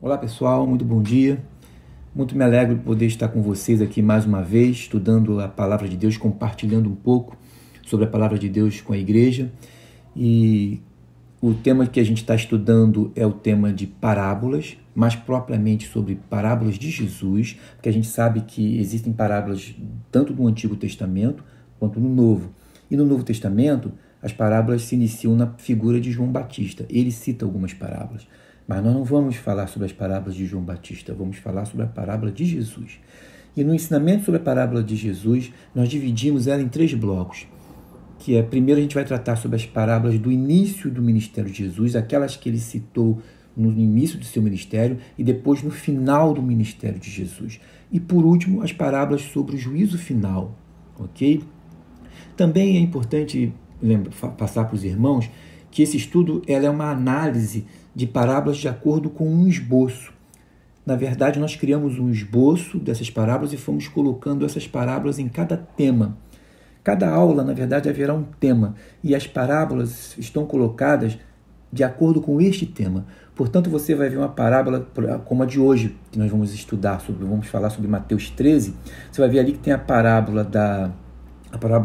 Olá pessoal, muito bom dia. Muito me alegro de poder estar com vocês aqui mais uma vez, estudando a Palavra de Deus, compartilhando um pouco sobre a Palavra de Deus com a igreja. E o tema que a gente está estudando é o tema de parábolas, mais propriamente sobre parábolas de Jesus, porque a gente sabe que existem parábolas tanto no Antigo Testamento quanto no Novo. E no Novo Testamento, as parábolas se iniciam na figura de João Batista. Ele cita algumas parábolas. Mas nós não vamos falar sobre as parábolas de João Batista, vamos falar sobre a parábola de Jesus. E no ensinamento sobre a parábola de Jesus, nós dividimos ela em 3 blocos. Primeiro a gente vai tratar sobre as parábolas do início do ministério de Jesus, aquelas que ele citou no início do seu ministério e depois no final do ministério de Jesus. E por último, as parábolas sobre o juízo final, ok? Também é importante passar para os irmãos que esse estudo ela é uma análise de parábolas de acordo com um esboço. Na verdade, nós criamos um esboço dessas parábolas e fomos colocando essas parábolas em cada tema. Cada aula, na verdade, haverá um tema e as parábolas estão colocadas de acordo com este tema. Portanto, você vai ver uma parábola como a de hoje, que nós vamos estudar, vamos falar sobre Mateus 13. Você vai ver ali que tem a parábola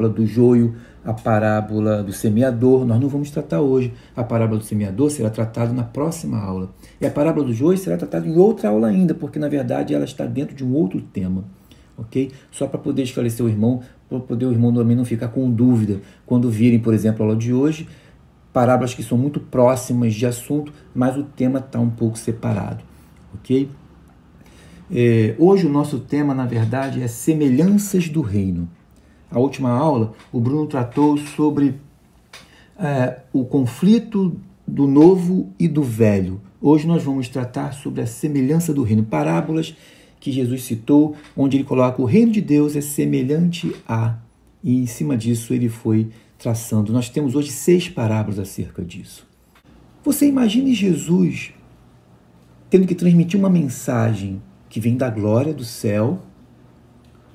do joio, a parábola do semeador. Nós não vamos tratar hoje. A parábola do semeador será tratada na próxima aula. E a parábola do joio será tratada em outra aula ainda, porque na verdade ela está dentro de um outro tema. Ok? Só para poder esclarecer o irmão, para poder o irmão também não ficar com dúvida quando virem, por exemplo, a aula de hoje, parábolas que são muito próximas de assunto, mas o tema está um pouco separado. Ok? Hoje o nosso tema, na verdade, é semelhanças do reino. A última aula, o Bruno tratou sobre o conflito do novo e do velho. Hoje nós vamos tratar sobre a semelhança do reino. Parábolas que Jesus citou, onde ele coloca o reino de Deus é semelhante a, e em cima disso ele foi traçando. Nós temos hoje 6 parábolas acerca disso. Você imagine Jesus tendo que transmitir uma mensagem que vem da glória do céu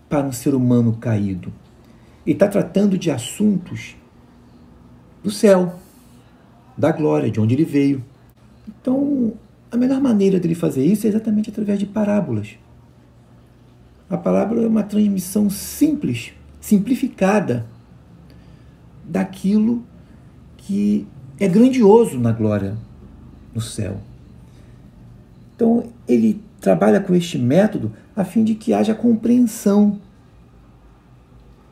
para um ser humano caído. Ele está tratando de assuntos do céu, da glória, de onde ele veio. Então, a melhor maneira dele fazer isso é exatamente através de parábolas. A parábola é uma transmissão simples, simplificada, daquilo que é grandioso na glória no céu. Então, ele trabalha com este método a fim de que haja compreensão,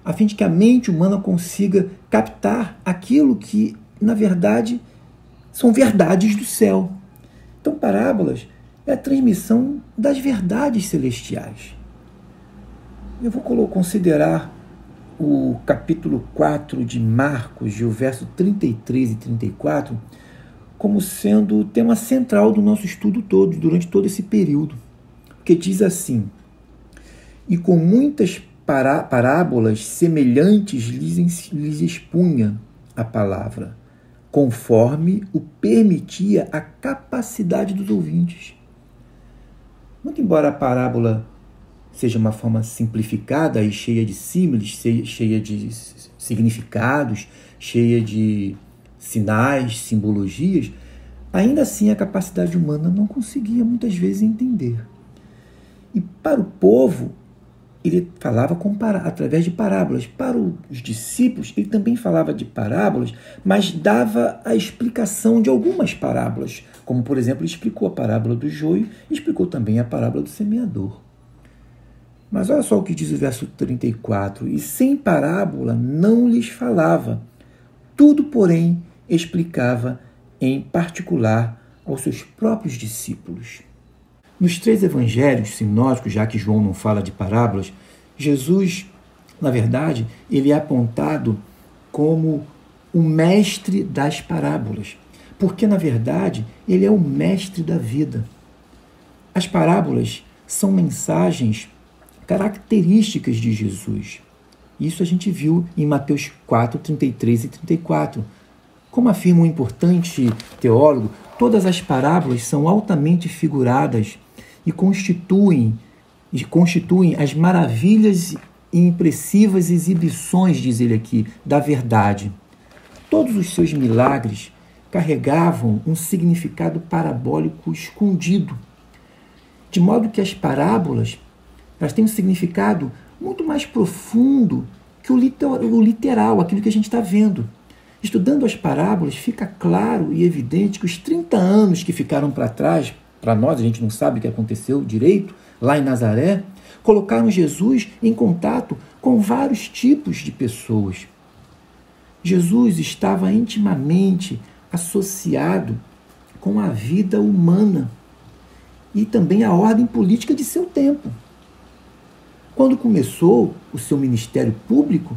a fim de que a mente humana consiga captar aquilo que, na verdade, são verdades do céu. Então, parábolas é a transmissão das verdades celestiais. Eu vou considerar o capítulo 4 de Marcos, o verso 33 e 34, como sendo o tema central do nosso estudo todo, durante todo esse período. Porque diz assim: e com muitas parábolas semelhantes lhes expunha a palavra, conforme o permitia a capacidade dos ouvintes. Muito embora a parábola seja uma forma simplificada e cheia de símiles, cheia de significados, cheia de sinais, simbologias, ainda assim a capacidade humana não conseguia muitas vezes entender. E para o povo, ele falava através de parábolas. Para os discípulos, ele também falava de parábolas, mas dava a explicação de algumas parábolas, como, por exemplo, ele explicou a parábola do joio e explicou também a parábola do semeador. Mas olha só o que diz o verso 34. E sem parábola não lhes falava, tudo, porém, explicava em particular aos seus próprios discípulos. Nos 3 evangelhos sinóticos, já que João não fala de parábolas, Jesus, na verdade, ele é apontado como o mestre das parábolas, porque, na verdade, ele é o mestre da vida. As parábolas são mensagens características de Jesus. Isso a gente viu em Mateus 4, 33 e 34. Como afirma um importante teólogo, todas as parábolas são altamente figuradas e constituem as maravilhas e impressivas exibições, diz ele aqui, da verdade. Todos os seus milagres carregavam um significado parabólico escondido, De modo que as parábolas, elas têm um significado muito mais profundo que o literal, aquilo que a gente está vendo. Estudando as parábolas, fica claro e evidente que os 30 anos que ficaram para trás, para nós, a gente não sabe o que aconteceu direito, lá em Nazaré, colocaram Jesus em contato com vários tipos de pessoas. Jesus estava intimamente associado com a vida humana e também a ordem política de seu tempo. Quando começou o seu ministério público,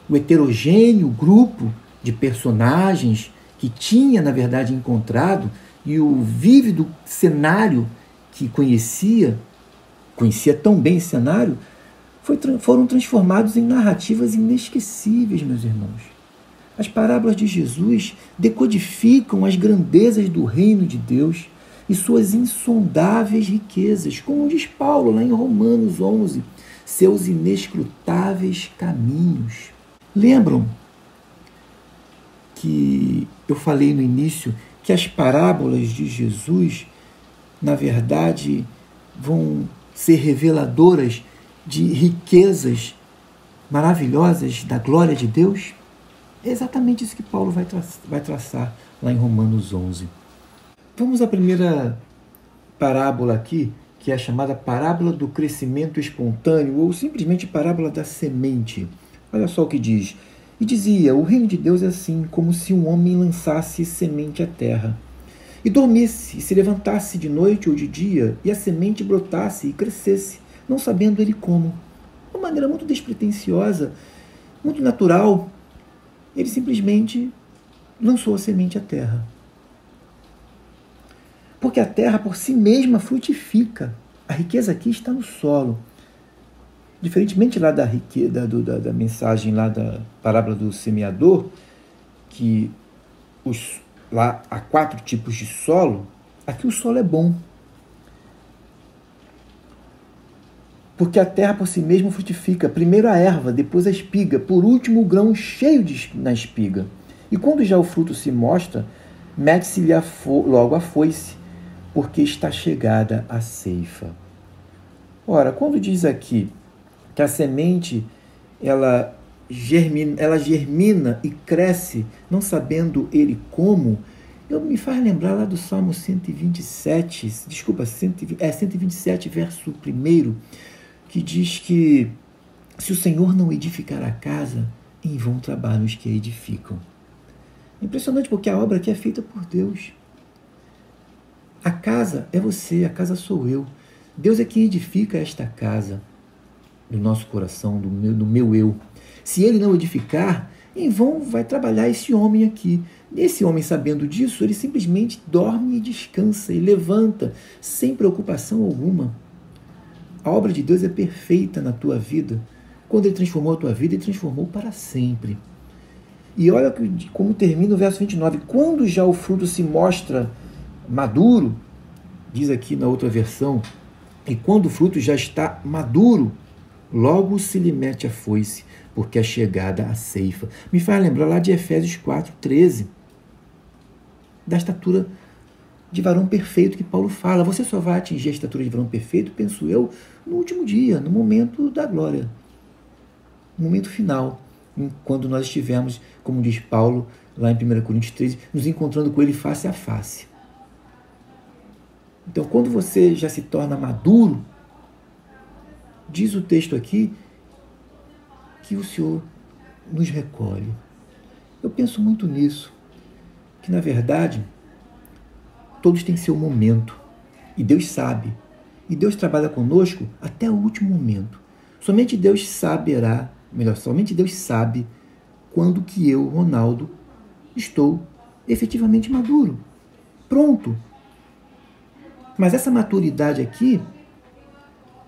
o heterogêneo grupo de personagens que tinha, na verdade, encontrado e o vívido cenário que conhecia tão bem esse cenário, foram transformados em narrativas inesquecíveis, meus irmãos. As parábolas de Jesus decodificam as grandezas do reino de Deus e suas insondáveis riquezas, como diz Paulo lá em Romanos 11, seus inescrutáveis caminhos. Lembram que eu falei no início que as parábolas de Jesus, na verdade, vão ser reveladoras de riquezas maravilhosas da glória de Deus? É exatamente isso que Paulo vai traçar lá em Romanos 11. Vamos à primeira parábola aqui, que é a chamada parábola do crescimento espontâneo, ou simplesmente parábola da semente. Olha só o que diz. E dizia, o reino de Deus é assim, como se um homem lançasse semente à terra, e dormisse, e se levantasse de noite ou de dia, e a semente brotasse e crescesse, não sabendo ele como. De uma maneira muito despretensiosa, muito natural, ele simplesmente lançou a semente à terra. Porque a terra por si mesma frutifica. A riqueza aqui está no solo. Diferentemente lá da mensagem lá da parábola do semeador, que lá há 4 tipos de solo, aqui o solo é bom. Porque a terra por si mesma frutifica. Primeiro a erva, depois a espiga, por último o grão cheio na espiga. E quando já o fruto se mostra, mete-se-lhe logo a foice, porque está chegada a ceifa. Ora, quando diz aqui que a semente ela germina e cresce, não sabendo ele como, me faz lembrar lá do Salmo 127, verso 1, que diz que se o Senhor não edificar a casa, em vão trabalham os que a edificam. Impressionante, porque a obra aqui é feita por Deus. A casa é você, a casa sou eu. Deus é quem edifica esta casa do nosso coração, do meu eu. Se ele não edificar, em vão vai trabalhar esse homem aqui. Esse homem, sabendo disso, ele simplesmente dorme e descansa e levanta, sem preocupação alguma. A obra de Deus é perfeita na tua vida. Quando ele transformou a tua vida, ele transformou para sempre. E olha como termina o verso 29. Quando já o fruto se mostra maduro, diz aqui na outra versão, e quando o fruto já está maduro, logo se lhe mete a foice, porque é chegada a ceifa. Me faz lembrar lá de Efésios 4:13, da estatura de varão perfeito que Paulo fala. Você só vai atingir a estatura de varão perfeito, penso eu, no último dia, no momento da glória, no momento final, quando nós estivermos, como diz Paulo, lá em 1 Coríntios 13, nos encontrando com ele face a face. Então, quando você já se torna maduro, diz o texto aqui que o Senhor nos recolhe. Eu penso muito nisso, que na verdade todos têm seu momento, e Deus sabe, e Deus trabalha conosco até o último momento. Somente Deus sabe quando que eu, Ronaldo, estou efetivamente maduro, pronto. Mas essa maturidade aqui,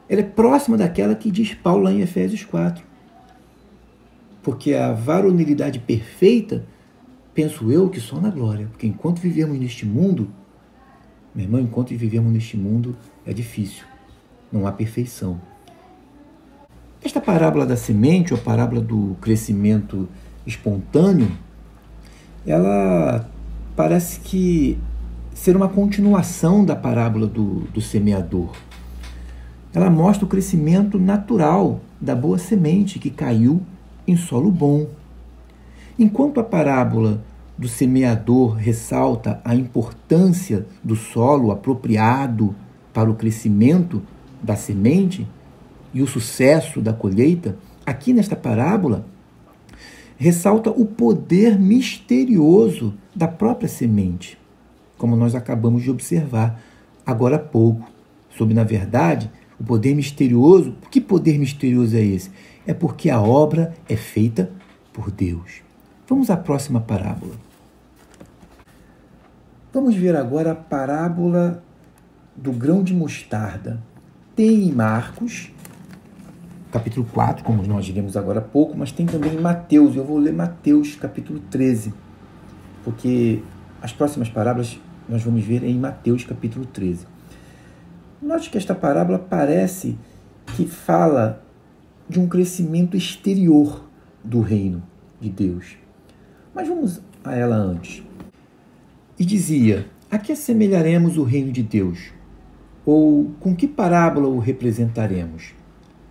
ela é próxima daquela que diz Paulo lá em Efésios 4. Porque a varonilidade perfeita, penso eu, que só na glória. Porque enquanto vivemos neste mundo, meu irmão, enquanto vivemos neste mundo, é difícil. Não há perfeição. Esta parábola da semente, ou a parábola do crescimento espontâneo, ela parece que ser uma continuação da parábola do semeador. Ela mostra o crescimento natural da boa semente que caiu em solo bom. Enquanto a parábola do semeador ressalta a importância do solo apropriado para o crescimento da semente e o sucesso da colheita, aqui nesta parábola ressalta o poder misterioso da própria semente, como nós acabamos de observar agora há pouco, sobre, na verdade, o poder misterioso. Que poder misterioso é esse? É porque a obra é feita por Deus. Vamos à próxima parábola. Vamos ver agora a parábola do grão de mostarda. Tem em Marcos, capítulo 4, como nós diremos agora há pouco, mas tem também em Mateus. Eu vou ler Mateus, capítulo 13, porque as próximas parábolas nós vamos ver em Mateus, capítulo 13. Note que esta parábola parece que fala de um crescimento exterior do reino de Deus. Mas vamos a ela antes. E dizia: a que assemelharemos o reino de Deus? Ou com que parábola o representaremos?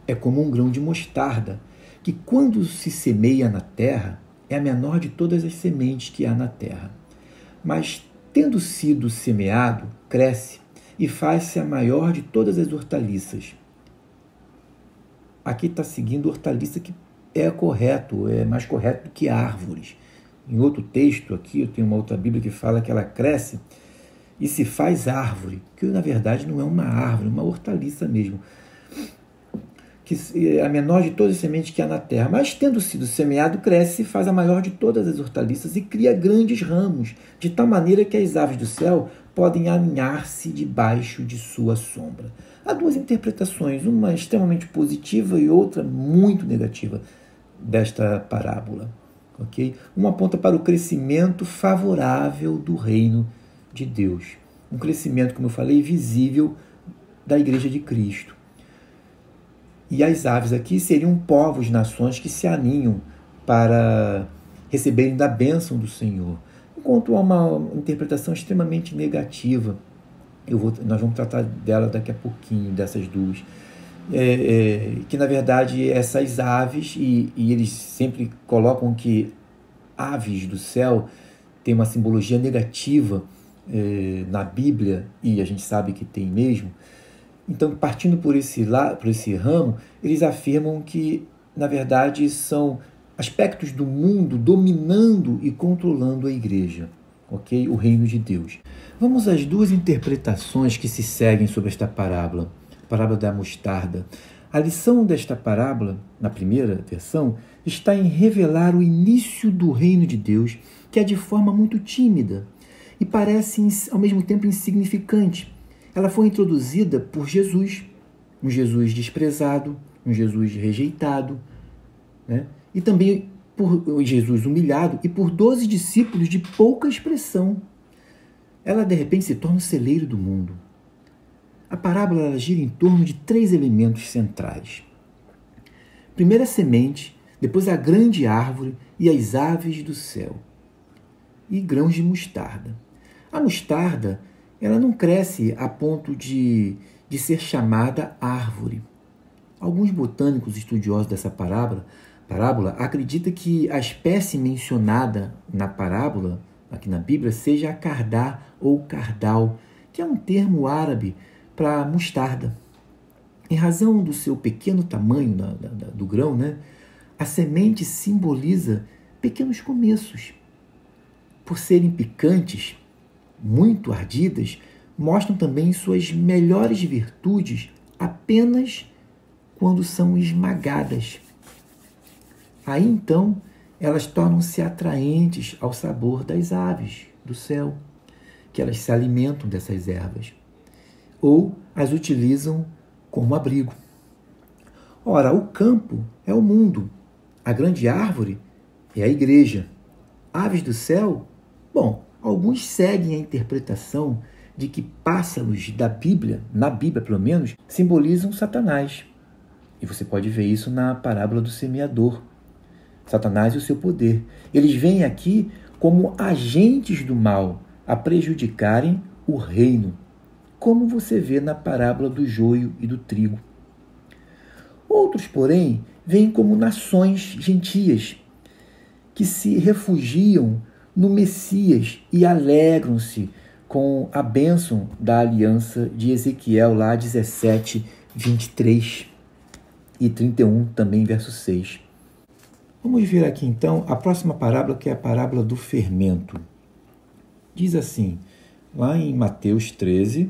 É como um grão de mostarda, que quando se semeia na terra, é a menor de todas as sementes que há na terra. Mas, tendo sido semeado, cresce e faz-se a maior de todas as hortaliças. Aqui está seguindo hortaliça, que é correto, é mais correto do que árvores. Em outro texto aqui, eu tenho uma outra Bíblia que fala que ela cresce e se faz árvore, que na verdade não é uma árvore, é uma hortaliça mesmo, que é a menor de todas as sementes que há na terra. Mas, tendo sido semeado, cresce e faz a maior de todas as hortaliças e cria grandes ramos, de tal maneira que as aves do céu podem aninhar-se debaixo de sua sombra. Há duas interpretações, uma extremamente positiva e outra muito negativa desta parábola. Okay? Uma aponta para o crescimento favorável do reino de Deus. Um crescimento, como eu falei, visível da Igreja de Cristo. E as aves aqui seriam povos, nações que se aninham para receberem da bênção do Senhor. Enquanto há uma interpretação extremamente negativa, nós vamos tratar dela daqui a pouquinho, dessas duas, que na verdade essas aves, e eles sempre colocam que aves do céu tem uma simbologia negativa na Bíblia, e a gente sabe que tem mesmo. Então, partindo por esse ramo, eles afirmam que, na verdade, são aspectos do mundo dominando e controlando a igreja, ok? O reino de Deus. Vamos às duas interpretações que se seguem sobre esta parábola, a parábola da mostarda. A lição desta parábola, na primeira versão, está em revelar o início do reino de Deus, que é de forma muito tímida e parece, ao mesmo tempo, insignificante. Ela foi introduzida por Jesus, um Jesus desprezado, um Jesus rejeitado, né? E também por Jesus humilhado e por 12 discípulos de pouca expressão. Ela, de repente, se torna o celeiro do mundo. A parábola ela gira em torno de 3 elementos centrais. Primeiro a semente, depois a grande árvore e as aves do céu. E grãos de mostarda. A mostarda ela não cresce a ponto de ser chamada árvore. Alguns botânicos estudiosos dessa parábola acreditam que a espécie mencionada na parábola, aqui na Bíblia, seja a cardá ou cardal, que é um termo árabe para mostarda. Em razão do seu pequeno tamanho do grão, né, a semente simboliza pequenos começos. Por serem picantes, muito ardidas, mostram também suas melhores virtudes apenas quando são esmagadas. Aí então elas tornam-se atraentes ao sabor das aves do céu, que elas se alimentam dessas ervas, ou as utilizam como abrigo. Ora, o campo é o mundo, a grande árvore é a igreja. Aves do céu? Bom, alguns seguem a interpretação de que pássaros da Bíblia, na Bíblia pelo menos, simbolizam Satanás. E você pode ver isso na parábola do semeador. Satanás e o seu poder. Eles vêm aqui como agentes do mal a prejudicarem o reino, como você vê na parábola do joio e do trigo. Outros, porém, veem como nações gentias que se refugiam no Messias e alegram-se com a bênção da aliança de Ezequiel, lá 17, 23 e 31, também verso 6. Vamos ver aqui então a próxima parábola, que é a parábola do fermento. Diz assim, lá em Mateus 13,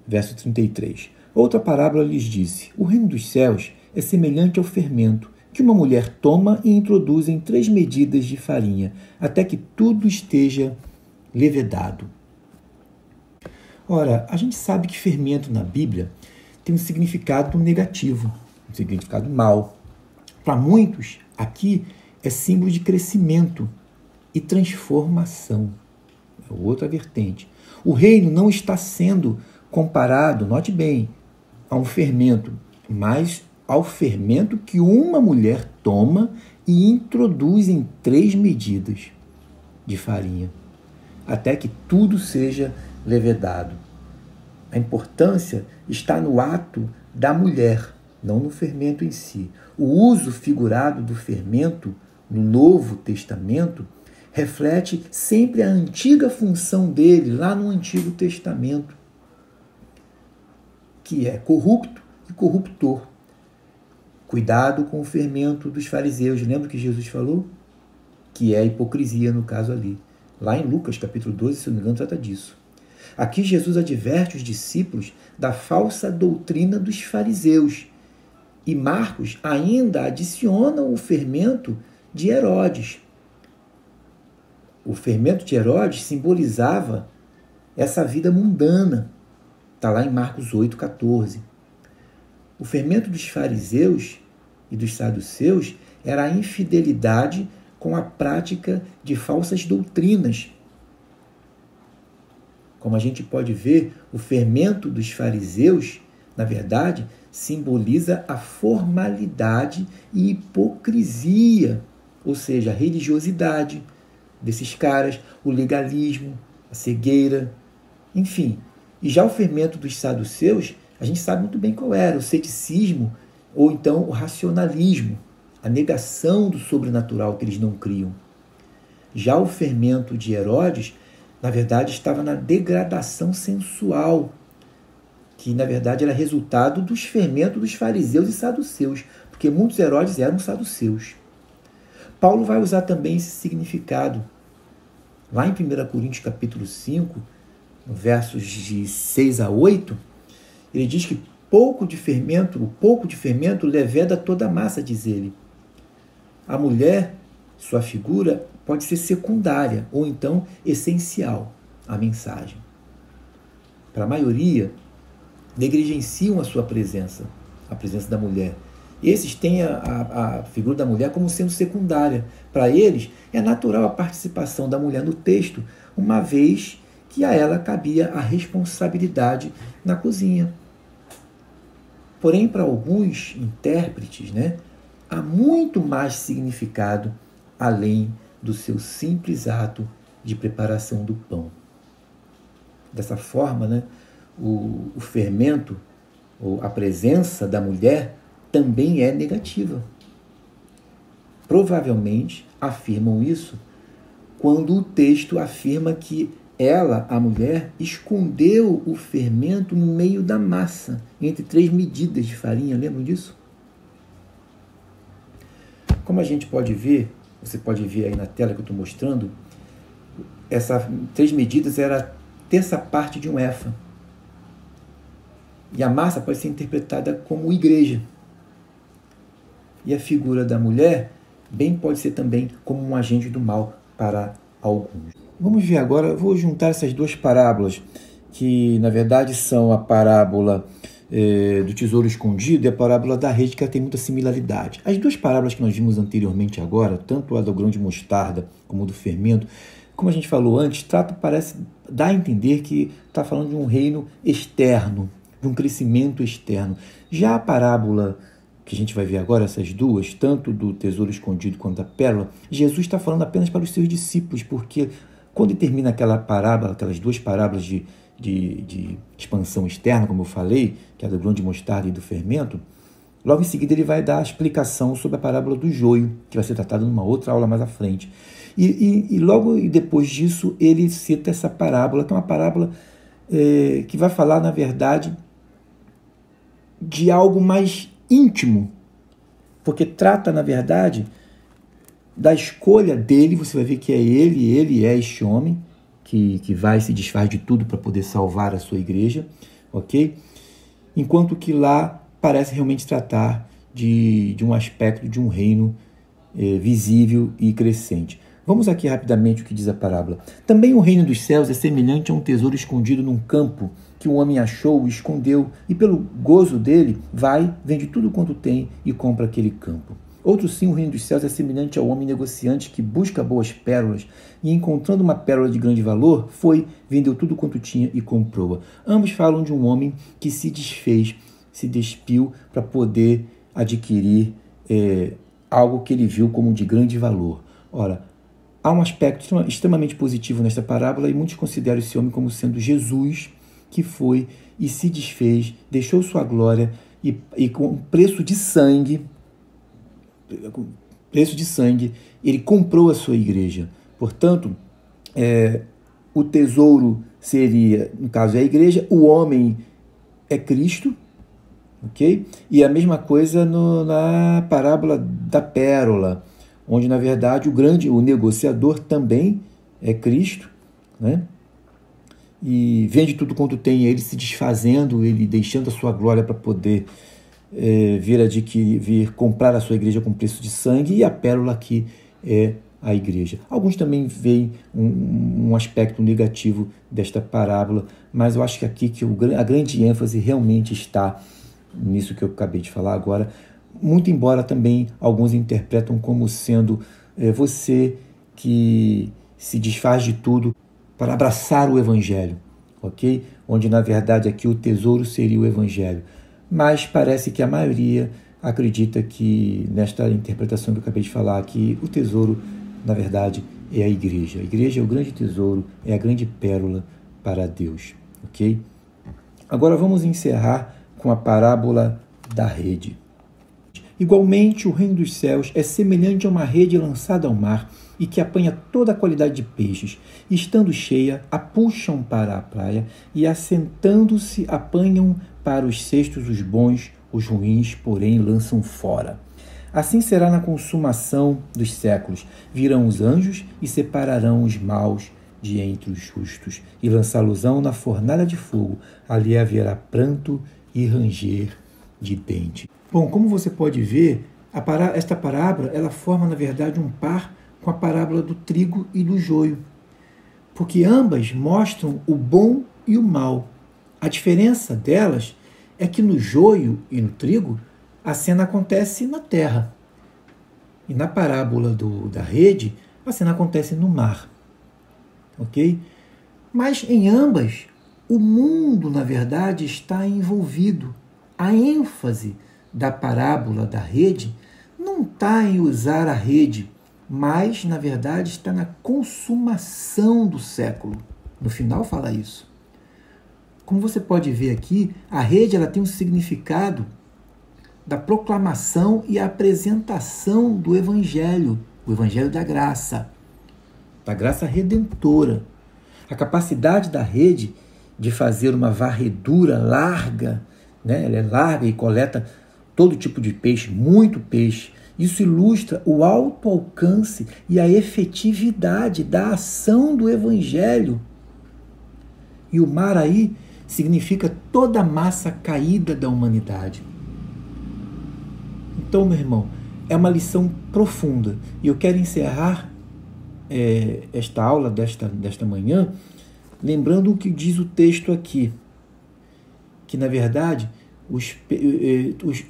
verso 33. Outra parábola lhes disse: o reino dos céus é semelhante ao fermento, que uma mulher toma e introduz em 3 medidas de farinha, até que tudo esteja levedado. Ora, a gente sabe que fermento na Bíblia tem um significado negativo, um significado mau. Para muitos, aqui é símbolo de crescimento e transformação. É outra vertente. O reino não está sendo comparado, note bem, a um fermento, mas ao fermento que uma mulher toma e introduz em 3 medidas de farinha, até que tudo seja levedado. A importância está no ato da mulher, não no fermento em si. O uso figurado do fermento no Novo Testamento reflete sempre a antiga função dele lá no Antigo Testamento, que é corrupto e corruptor. Cuidado com o fermento dos fariseus. Lembra que Jesus falou? Que é a hipocrisia no caso ali. Lá em Lucas, capítulo 12, se não me engano, trata disso. Aqui Jesus adverte os discípulos da falsa doutrina dos fariseus. E Marcos ainda adiciona o fermento de Herodes. O fermento de Herodes simbolizava essa vida mundana. Está lá em Marcos 8,14. O fermento dos fariseus e dos saduceus era a infidelidade com a prática de falsas doutrinas. Como a gente pode ver, o fermento dos fariseus, na verdade, simboliza a formalidade e hipocrisia, ou seja, a religiosidade desses caras, o legalismo, a cegueira, enfim. E já o fermento dos saduceus, a gente sabe muito bem qual era, o ceticismo ou então o racionalismo, a negação do sobrenatural que eles não criam. Já o fermento de Herodes, na verdade, estava na degradação sensual, que na verdade era resultado dos fermentos dos fariseus e saduceus, porque muitos Herodes eram saduceus. Paulo vai usar também esse significado. Lá em 1 Coríntios capítulo 5, versos de 6 a 8, ele diz que o pouco de fermento leveda toda a massa, diz ele. A mulher, sua figura, pode ser secundária ou então essencial à mensagem. Para a maioria, negligenciam a sua presença, a presença da mulher. Esses têm a figura da mulher como sendo secundária. Para eles, é natural a participação da mulher no texto, uma vez que a ela cabia a responsabilidade na cozinha. Porém, para alguns intérpretes, há muito mais significado além do seu simples ato de preparação do pão. Dessa forma, o fermento, ou a presença da mulher, também é negativa. Provavelmente afirmam isso quando o texto afirma que ela, a mulher, escondeu o fermento no meio da massa, entre 3 medidas de farinha. Lembram disso? Como a gente pode ver, você pode ver aí na tela que eu estou mostrando, essas 3 medidas era a terça parte de um éfa. E a massa pode ser interpretada como igreja. E a figura da mulher bem pode ser também como um agente do mal para alguns. Vamos ver agora, vou juntar essas 2 parábolas, que na verdade são a parábola do tesouro escondido e a parábola da rede, que ela tem muita similaridade. As 2 parábolas que nós vimos anteriormente agora, tanto a do grão de mostarda como a do fermento, como a gente falou antes, dá a entender que está falando de um reino externo, de um crescimento externo. Já a parábola que a gente vai ver agora, essas 2, tanto do tesouro escondido quanto da pérola, Jesus está falando apenas para os seus discípulos, porque quando termina aquela parábola, aquelas 2 parábolas de expansão externa, como eu falei, que é do grão de mostarda e do fermento, Logo em seguida ele vai dar a explicação sobre a parábola do joio, que vai ser tratada numa outra aula mais à frente. E logo depois disso ele cita essa parábola, que é uma parábola que vai falar, na verdade, de algo mais íntimo, porque trata, na verdade, da escolha dele. Você vai ver que ele é este homem que vai se desfaz de tudo para poder salvar a sua igreja, ok? Enquanto que lá parece realmente tratar de um aspecto de um reino visível e crescente. Vamos aqui rapidamente o que diz a parábola. Também o reino dos céus é semelhante a um tesouro escondido num campo, que um homem achou e escondeu, e pelo gozo dele vai, vende tudo quanto tem e compra aquele campo. Outro sim, o reino dos céus é semelhante ao homem negociante que busca boas pérolas e, encontrando uma pérola de grande valor, foi, vendeu tudo quanto tinha e comprou-a. Ambos falam de um homem que se desfez, se despiu para poder adquirir algo que ele viu como de grande valor. Ora, há um aspecto extremamente positivo nesta parábola e muitos consideram esse homem como sendo Jesus, que foi e se desfez, deixou sua glória e com preço de sangue, ele comprou a sua igreja. Portanto, o tesouro seria, no caso, a igreja, o homem é Cristo, ok? E a mesma coisa na parábola da pérola, onde, na verdade, o negociador também é Cristo, né? E vende tudo quanto tem, ele se desfazendo, ele deixando a sua glória para poder vir comprar a sua igreja com preço de sangue, e a pérola aqui é a igreja. Alguns também veem um aspecto negativo desta parábola, mas eu acho que aqui a grande ênfase realmente está nisso que eu acabei de falar agora, muito embora também alguns interpretam como sendo você que se desfaz de tudo para abraçar o Evangelho, ok? Onde, na verdade, aqui o tesouro seria o Evangelho. Mas parece que a maioria acredita que, nesta interpretação que eu acabei de falar aqui, o tesouro, na verdade, é a igreja. A igreja é o grande tesouro, é a grande pérola para Deus, ok? Agora vamos encerrar com a parábola da rede. Igualmente, o reino dos céus é semelhante a uma rede lançada ao mar e que apanha toda a qualidade de peixes. E, estando cheia, a puxam para a praia e, assentando-se, apanham para os cestos os bons, os ruins, porém, lançam fora. Assim será na consumação dos séculos. Virão os anjos e separarão os maus de entre os justos e lançá-los-ão na fornalha de fogo. Ali haverá pranto e ranger de dente. Bom, como você pode ver, esta parábola ela forma, na verdade, um par com a parábola do trigo e do joio, porque ambas mostram o bom e o mal. A diferença delas é que no joio e no trigo a cena acontece na terra, e na parábola da rede a cena acontece no mar, ok? Mas em ambas o mundo, na verdade, está envolvido. A ênfase da parábola da rede não está em usar a rede, mas, na verdade, está na consumação do século. No final fala isso. Como você pode ver aqui, a rede ela tem um significado da proclamação e apresentação do Evangelho, o Evangelho da graça redentora. A capacidade da rede de fazer uma varredura larga, né? Ela é larga e coleta todo tipo de peixe, muito peixe. Isso ilustra o alto alcance e a efetividade da ação do Evangelho. E o mar aí significa toda a massa caída da humanidade. Então, meu irmão, é uma lição profunda. E eu quero encerrar esta aula desta manhã lembrando o que diz o texto aqui, que, na verdade,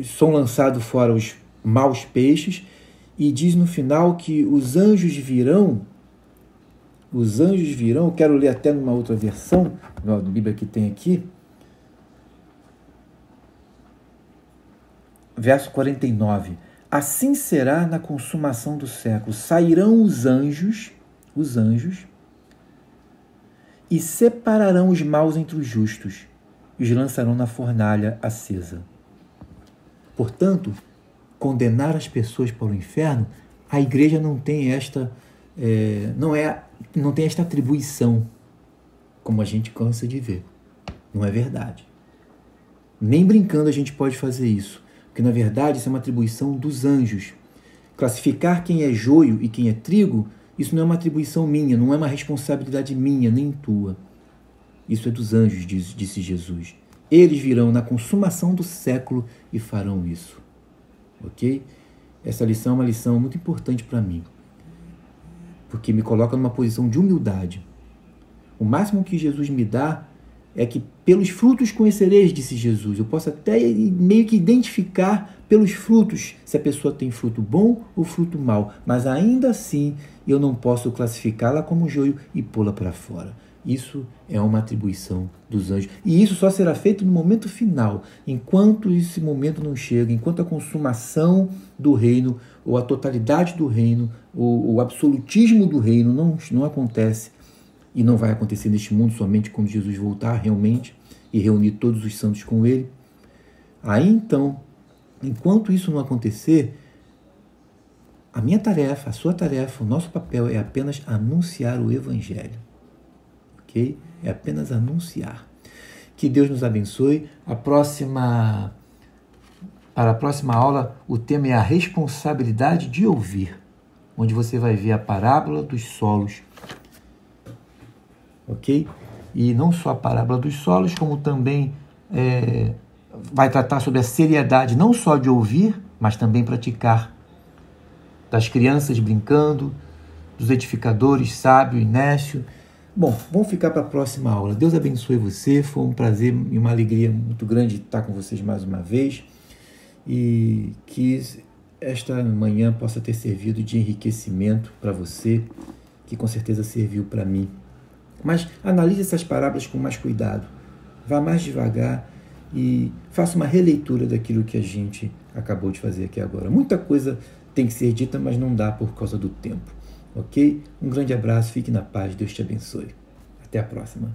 são lançados fora os maus peixes, e diz no final que os anjos virão, eu quero ler até numa outra versão, na Bíblia que tem aqui, verso 49, assim será na consumação do século, sairão os anjos, e separarão os maus entre os justos, e os lançarão na fornalha acesa. Portanto, condenar as pessoas para o inferno, a igreja não tem não tem esta atribuição, como a gente cansa de ver. Não é verdade. Nem brincando a gente pode fazer isso, porque na verdade isso é uma atribuição dos anjos. Classificar quem é joio e quem é trigo, isso não é uma atribuição minha, não é uma responsabilidade minha, nem tua. Isso é dos anjos, disse Jesus. Eles virão na consumação do século e farão isso. Ok? Essa lição é uma lição muito importante para mim, porque me coloca numa posição de humildade. O máximo que Jesus me dá é que pelos frutos conhecereis, disse Jesus. Eu posso até meio que identificar pelos frutos se a pessoa tem fruto bom ou fruto mau, mas ainda assim eu não posso classificá-la como joio e pô-la para fora. Isso é uma atribuição dos anjos. E isso só será feito no momento final. Enquanto esse momento não chega, enquanto a consumação do reino, ou a totalidade do reino, ou o absolutismo do reino não acontece, e não vai acontecer neste mundo somente quando Jesus voltar realmente e reunir todos os santos com ele. Aí então, enquanto isso não acontecer, a minha tarefa, a sua tarefa, o nosso papel é apenas anunciar o Evangelho. Ok? É apenas anunciar. Que Deus nos abençoe. Para a próxima aula, o tema é a responsabilidade de ouvir, onde você vai ver a parábola dos solos. Ok? E não só a parábola dos solos, como também vai tratar sobre a seriedade não só de ouvir, mas também praticar. Das crianças brincando, dos edificadores sábio e nécio. Bom, vamos ficar para a próxima aula. Deus abençoe você. Foi um prazer e uma alegria muito grande estar com vocês mais uma vez. E que esta manhã possa ter servido de enriquecimento para você, que com certeza serviu para mim. Mas analise essas parábolas com mais cuidado. Vá mais devagar e faça uma releitura daquilo que a gente acabou de fazer aqui agora. Muita coisa tem que ser dita, mas não dá por causa do tempo. Ok? Um grande abraço, fique na paz, Deus te abençoe. Até a próxima.